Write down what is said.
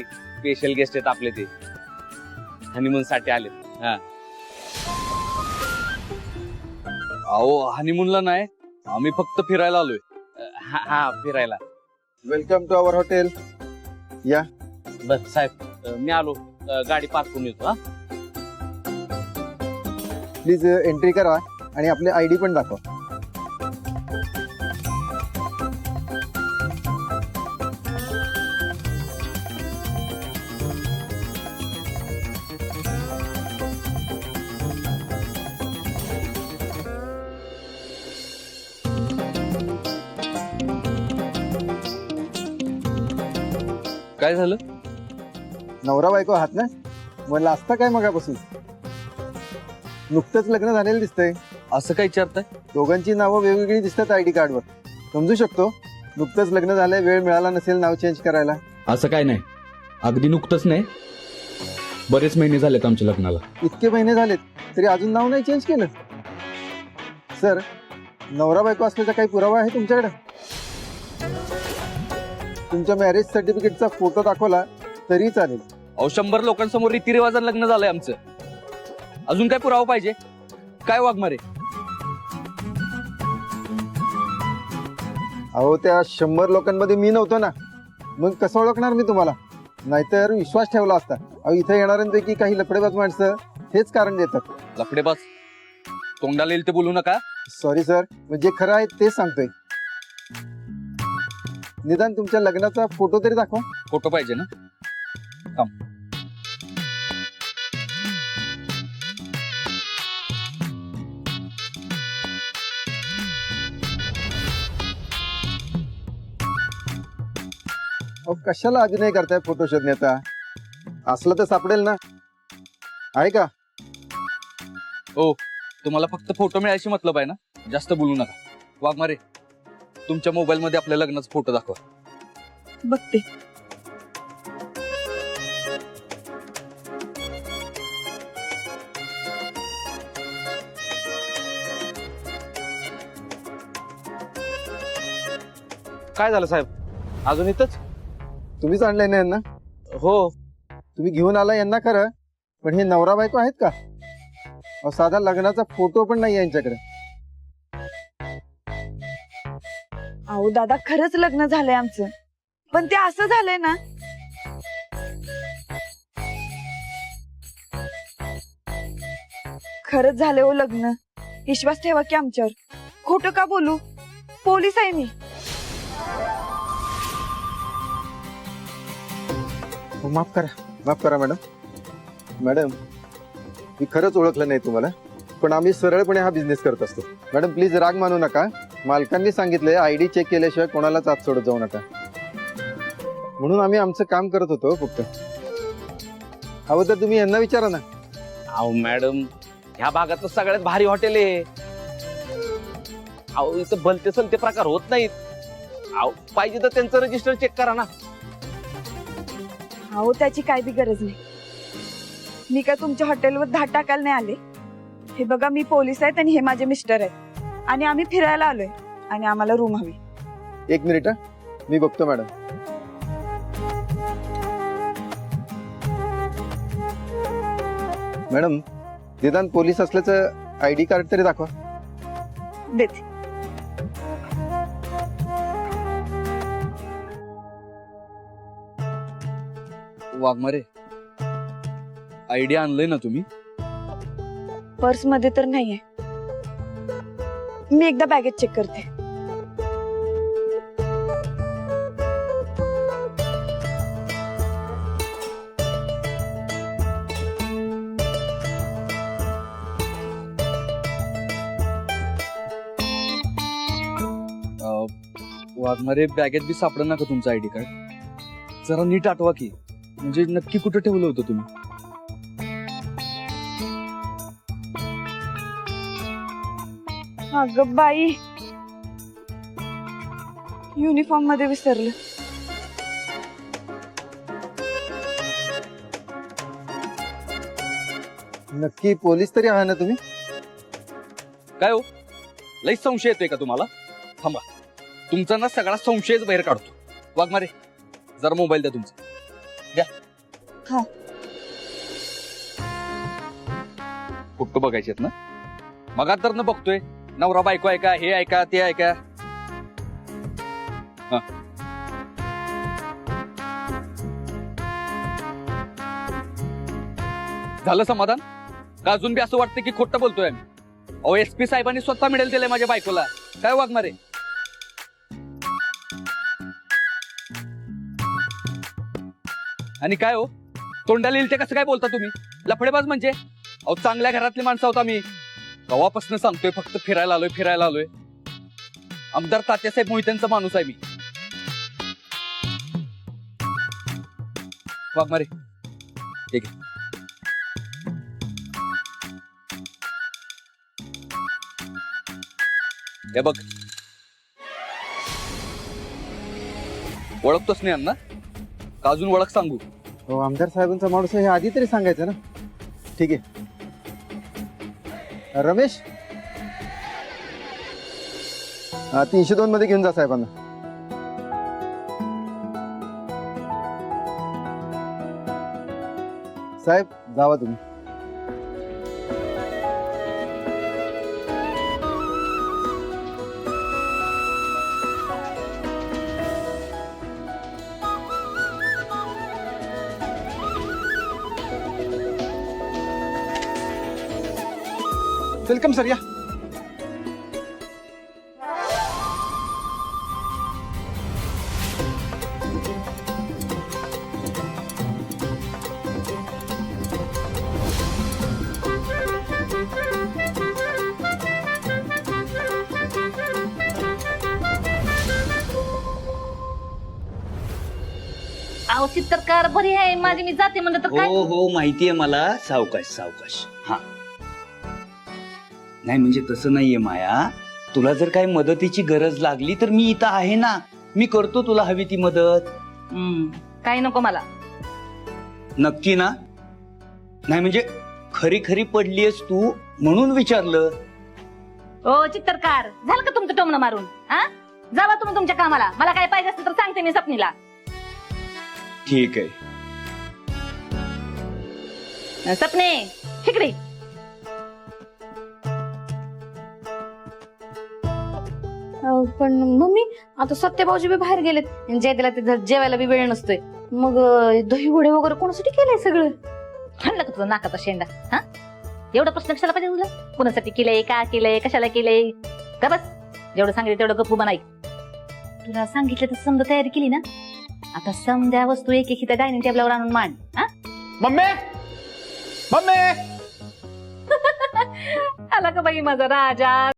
Special guest आहेत आपले ते हनीमून साठी आले. अहो हनीमूनला नाही, आम्ही फक्त फिरायला आलोय. हा फिरायला. Welcome to our hotel. या बस साहेब मी आलो, गाडी पार्क करून येतो. प्लीज एंट्री करा आणि आपले आयडी पण दाखवा. काय झालं? नवरा बायको आहात ना, म्हणलं असता काय मगापासून. नुकतंच लग्न झालेलं दिसतंय. असं काय विचारताय? दोघांची नावं वेगवेगळी दिसतात आयडी कार्डवर. समजू शकतो नुकतंच लग्न झालंय, वेळ मिळाला नसेल नाव चेंज करायला. असं काय नाही, अगदी नुकतंच नाही, बरेच महिने झालेत आमच्या लग्नाला. इतके महिने झालेत तरी अजून नाव नाही चेंज केलं. सर, नवरा बायको असल्याचा काही पुरावा आहे तुमच्याकडे? तुमच्या मॅरेज सर्टिफिकेटचा फोटो दाखवला तरी चालेल. अहो 100 लोकांसमोर रीतिरिवाजानं लग्न झालंय आमचं. अजून काय पुरावा पाहिजे? काय वाघमारे? अहो त्या 100 लोकांमध्ये मी नव्हतो ना, मग कसं ओळखणार मी तुम्हाला? नाहीतर विश्वास ठेवला असता. अहो इथे येणाऱ्यांपैकी काही लफडेबाज माणसं हेच कारण देतात. लफडेबाज? तोंडाला येईल ते बोलू नका. सॉरी सर, म्हणजे खरं आहे तेच सांगतोय. निदान तुमच्या लग्नाचा फोटो तरी दाखवा. फोटो पाहिजे ना? थांब. अहो कशाला अभिनय करताय फोटो शोधण्याचा? असलं तर सापडेल ना, आहे का? हो, तुम्हाला फक्त फोटो मिळायची मतलब आहे ना? जास्त बोलू नका. वाघमारे, तुमच्या मोबाईल मध्ये आपल्या लग्नाचा फोटो दाखवा. बघते. काय झालं साहेब? अजून इथंच? तुम्हीच आणलंय ना यांना? हो. तुम्ही घेऊन आला यांना खरं, पण हे नवरा बायको आहेत का? अहो साधा लग्नाचा फोटो पण नाही यांच्याकडे. अहो दादा, खरंच लग्न झालंय आमचं, पण ते असं झालंय ना. खरंच झालंय हो लग्न. विश्वास ठेवा की आमच्यावर. खोटं का बोलू? पोलीस आहे मी. माफ करा मॅडम. मॅडम, मी खरंच ओळखलं नाही तुम्हाला, पण आम्ही सरळपणे हा बिझनेस करत असतो. मॅडम प्लीज राग मानू नका. मालकांनी सांगितलंय आयडी चेक केल्याशिवाय कोणालाच आत सोडत जाऊ नका, म्हणून आम्ही आमचं काम करत होतो फक्त. हवं तर तुम्ही यांना विचारा ना. अहो मॅडम, ह्या भागात सगळ्यात भारी हॉटेल आहे. अहो इथं भलते सलते प्रकार होत नाहीत. अहो पाहिजे तर त्यांचं रजिस्टर चेक करा ना. अहो त्याची काय बी गरज नाही. मी काय तुमच्या हॉटेलवर धाड टाकायला नाही आले. हे बघा, मी पोलीस आहेत आणि हे माझे मिस्टर आहेत, आणि आम्ही फिरायला आलोय आणि आम्हाला रूम हवी. एक मिनिट, मी बघतो मॅडम. मॅडम, निदान पोलीस असल्याचं आयडी कार्ड तरी दाखवा. देते. वाघमारे, आयडिया आणलंय ना तुम्ही? पर्स मध्ये तर नाहीये. मी एकदा बॅगेत चेक करते. वाघमारे, बॅगेत बी सापडणार का तुमचं आयडी कार्ड? जरा नीट आठवा की, म्हणजे नक्की कुठे ठेवलं होतं तुम्ही? अगं बाई, युनिफॉर्म मध्ये विसरलं. नक्की पोलीस तरी आहात ना तुम्ही? काय हो, लई संशय येतोय का तुम्हाला? थांबा, तुमचा ना सगळा संशयच बाहेर काढतो. वाघमारे, जरा मोबाईल द्या तुमचा. द्या. हा. फोटो बघायचेत ना? मग तर न बघतोय नवरा बायको आहे का, हे आहे का, ते आहे का. हा. झालं समाधान का अजून बी असं वाटतं की खोटं बोलतोय आम्ही? अहो SP साहेबांनी स्वतः मिळेल दिलंय माझ्या बायकोला. काय वागणार आहे? आणि काय हो तोंडाला येईल ते कसं काय बोलता तुम्ही? लफडेबाज म्हणजे? अहो चांगल्या घरातली माणसं आहोत आम्ही. गावापासून सांगतोय फक्त फिरायला आलोय. आमदार तात्यासाहेब मोहित्यांचा माणूस आहे मी. वाघमारे ठीक आहे. हे बघ ओळखतोच नाही अण्णा का अजून ओळख सांगू? हो आमदार साहेबांचा माणूस आहे हे आधी तरी सांगायचं ना. ठीक आहे रमेश 302 मध्ये घेऊन जा साहेबांना. साहेब जावा तुम्ही. वेलकम सर या. अहो चित्रकार बरी आहे माझी, मी जाते म्हणलं तर काय. हो हो माहितीये मला. सावकाश हा. नाही म्हणजे तसं नाहीये माया, तुला जर काही मदतीची गरज लागली तर मी इथं आहे ना. मी करतो तुला हवी ती मदत. काही नको मला. नक्की ना? नाही म्हणजे खरी खरी पडलीयस तू म्हणून विचारलं. ओ चित्रकार झालं का तुमचं टोमणं मारून? हा जावा तुम्ही तुमच्या कामाला. मला काय पाहिजे असतं तर सांगते मी स्वप्नीला. ठीक आहे. सपने इकडे. पण मम्मी आता सत्यभाऊजी बी बाहेर गेलेत. जयदेला ते जेवायला बी वेळ नसतोय. मग दही वडे वगैरे कोणासाठी केलंय सगळं? म्हणलं का तुझा नाकाचा शेंडा? हा एवढा प्रश्न कशाला पाहिजे तुला? कोणासाठी केलंय, का केलंय, कशाला केलंय? का बस जेवढं सांगितलं तेवढं गप्पू बनाय. तुला सांगितलं तर समजा तयारी केली ना. आता समध्या वस्तू एक एक त्या डायनिंग टेबलावर आणून मांड. हा मम्मी मम्मी आला का बाई माझा राजा.